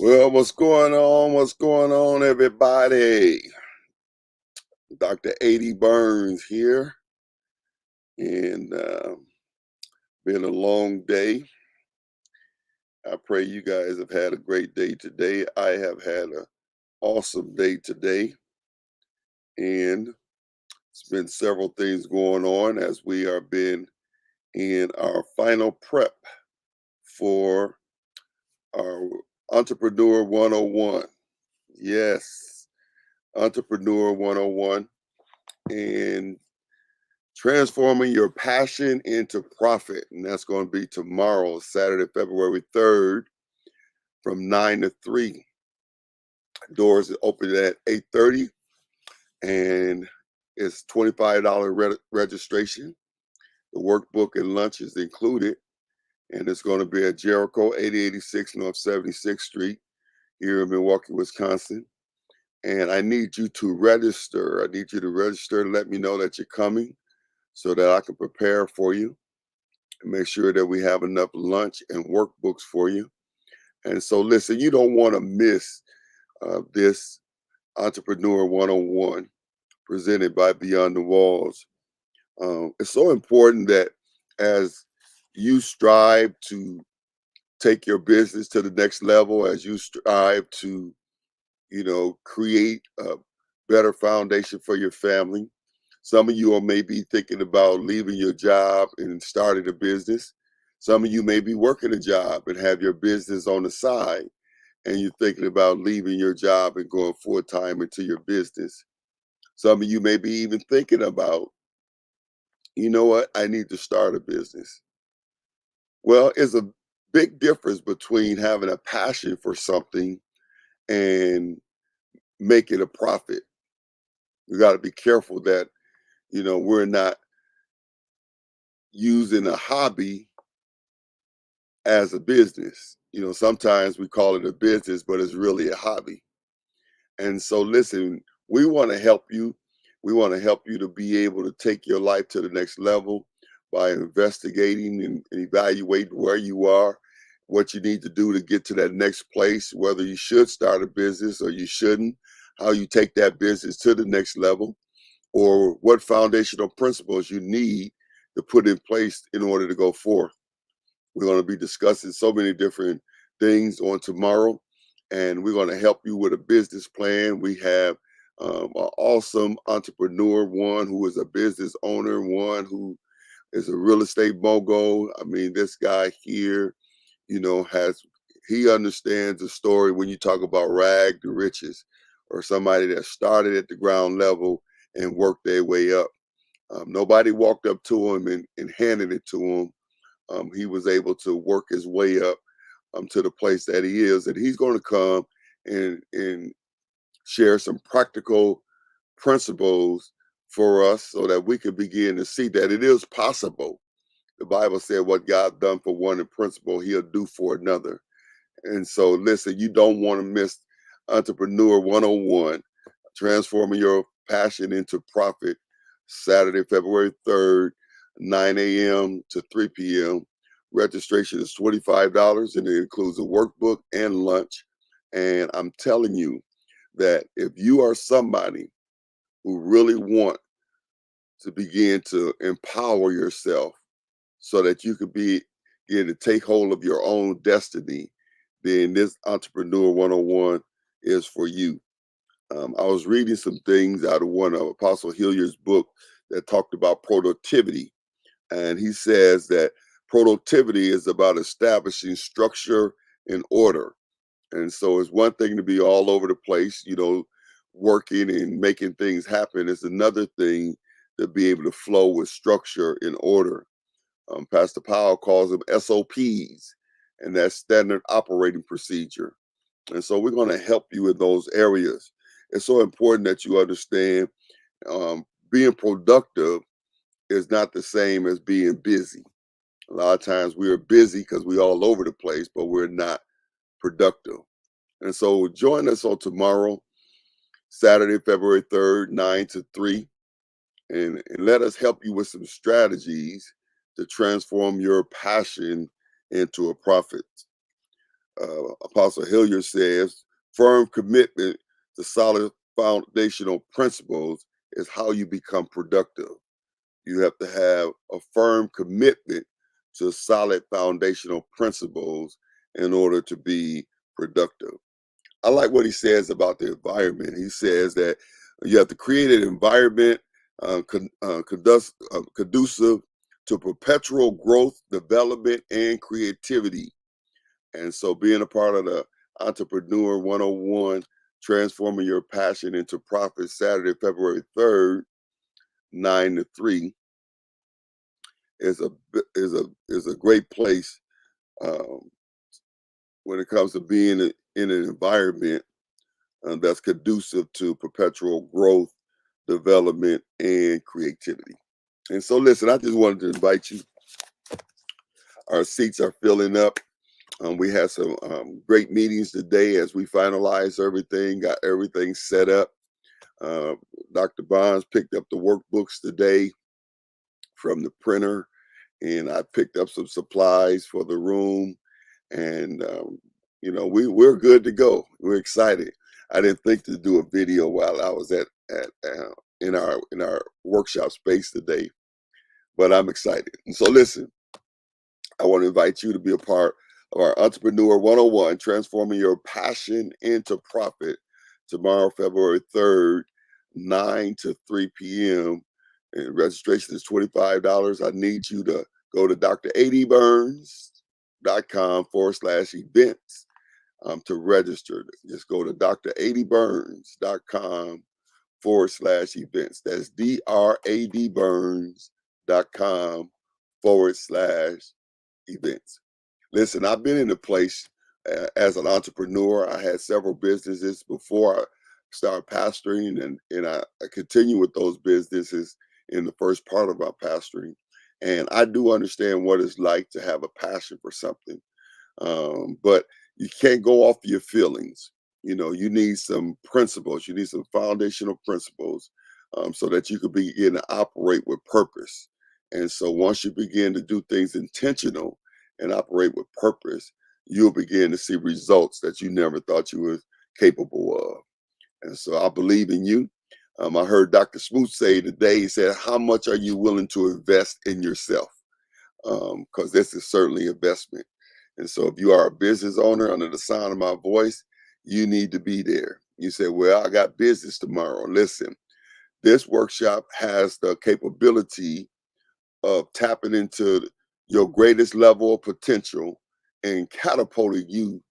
Well, what's going on? What's going on, everybody? Dr. A.D. Burns here, and been a long day. I pray you guys have had a great day today. I have had an awesome day today, and it's been several things going on as we are been in our final prep for our Entrepreneur 101. Yes, Entrepreneur 101. And transforming your passion into profit. And that's going to be tomorrow, Saturday, February 3rd, from 9 to 3. Doors are open at 8:30, and it's $25 registration. The workbook and lunch is included, and it's going to be at Jericho, 8086 North 76th Street here in Milwaukee, Wisconsin. And I need you to register. I need you to register and let me know that you're coming so that I can prepare for you. Make sure that we have enough lunch and workbooks for you. And so, listen, you don't want to miss this Entrepreneur 101 presented by Beyond the Walls. It's so important that as you strive to take your business to the next level, as you strive to, create a better foundation for your family. Some of you are maybe thinking about leaving your job and starting a business. Some of you may be working a job and have your business on the side, and you're thinking about leaving your job and going full time into your business. Some of you may be even thinking about, you know what, I need to start a business. Well, it's a big difference between having a passion for something and making a profit. You got to be careful that, we're not using a hobby as a business. Sometimes we call it a business, but it's really a hobby. And so, listen, we want to help you. We want to help you to be able to take your life to the next level by investigating and evaluating where you are, what you need to do to get to that next place, whether you should start a business or you shouldn't, how you take that business to the next level, or what foundational principles you need to put in place in order to go forth. We're going to be discussing so many different things on tomorrow, and we're going to help you with a business plan. We have an awesome entrepreneur, one who is a business owner, one who is a real estate mogul. I mean, this guy here, he understands the story when you talk about rag to riches, or somebody that started at the ground level and worked their way up. Nobody walked up to him and handed it to him. He was able to work his way up to the place that he is, and he's going to come and share some practical principles for us so that we can begin to see that it is possible. The Bible said what God done for one in principle, he'll do for another. And so, listen, you don't want to miss Entrepreneur 101, transforming your passion into profit, Saturday, February 3rd, 9 a.m. to 3 p.m. Registration is $25, and it includes a workbook and lunch. And I'm telling you that if you are somebody who really want to begin to empower yourself so that you could begin to take hold of your own destiny, then this Entrepreneur 101 is for you. I was reading some things out of one of Apostle Hilliard's book that talked about productivity. And he says that productivity is about establishing structure and order. And so it's one thing to be all over the place, working and making things happen. It's another thing to be able to flow with structure and order. Pastor Powell calls them SOPs, and that's standard operating procedure. And so we're going to help you in those areas. It's so important that you understand being productive is not the same as being busy. A lot of times we are busy because we're all over the place, but we're not productive. And so join us on tomorrow, Saturday, February 3rd, 9 to 3, and let us help you with some strategies to transform your passion into a profit. Apostle Hilliard says, firm commitment to solid foundational principles is how you become productive. You have to have a firm commitment to solid foundational principles in order to be productive. I like what he says about the environment. He says that you have to create an environment conducive to perpetual growth, development, and creativity. And so, being a part of the Entrepreneur 101, transforming your passion into profit, Saturday, February 3rd, 9 to 3, is a great place um, when it comes to being in an environment that's conducive to perpetual growth, development, and creativity. And so, listen, I just wanted to invite you. Our seats are filling up. We had some great meetings today as we finalized everything, got everything set up. Uh, Dr. Bonds picked up the workbooks today from the printer, and I picked up some supplies for the room. And we're good to go. We're excited. I didn't think to do a video while I was in our workshop space today, but I'm excited. And so, listen, I want to invite you to be a part of our Entrepreneur 101, transforming your passion into profit, tomorrow, February 3rd, 9 to 3 p.m. And registration is $25. I need you to go to dradburns.com/events to register. Just go to dradburns.com/events. That's dradburns.com/events. Listen, I've been in a place as an entrepreneur. I had several businesses before I started pastoring, and I continue with those businesses in the first part of my pastoring. And I do understand what it's like to have a passion for something. But you can't go off your feelings. You need some principles. You need some foundational principles so that you can begin to operate with purpose. And so once you begin to do things intentional and operate with purpose, you'll begin to see results that you never thought you were capable of. And so I believe in you. I heard Dr. Smoot say today, he said, how much are you willing to invest in yourself? Because this is certainly investment. And so if you are a business owner under the sound of my voice, you need to be there. You say, well, I got business tomorrow. Listen, this workshop has the capability of tapping into your greatest level of potential and catapulting you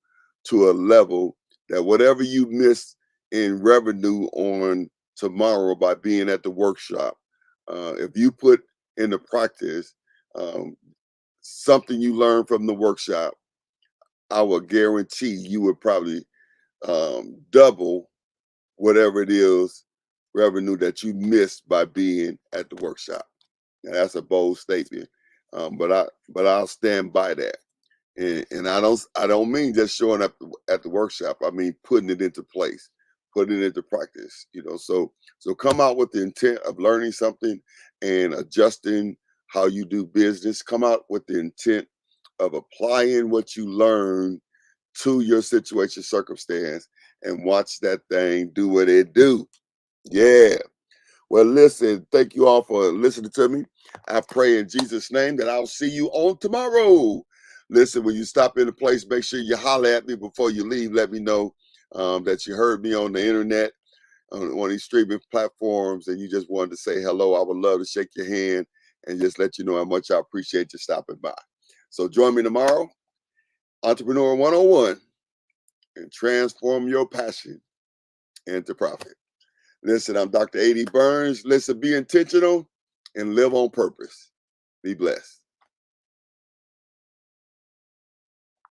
to a level that whatever you miss in revenue on tomorrow by being at the workshop, if you put into practice um, something you learned from the workshop, I will guarantee you would probably double whatever it is revenue that you missed by being at the workshop. Now, that's a bold statement, but I'll stand by that. And I don't mean just showing up at the workshop. I mean putting it into place, putting it into practice. So come out with the intent of learning something and adjusting how you do business. Come out with the intent of applying what you learn to your situation, circumstance, and watch that thing do what it do. Yeah. Well, listen, thank you all for listening to me. I pray in Jesus' name that I'll see you on tomorrow. Listen, when you stop in the place, make sure you holler at me before you leave. Let me know that you heard me on the internet, on one of these streaming platforms, and you just wanted to say hello. I would love to shake your hand and just let you know how much I appreciate you stopping by. So join me tomorrow, Entrepreneur 101, and transform your passion into profit. Listen, I'm Dr. A.D. Burns. Listen, be intentional and live on purpose. Be blessed.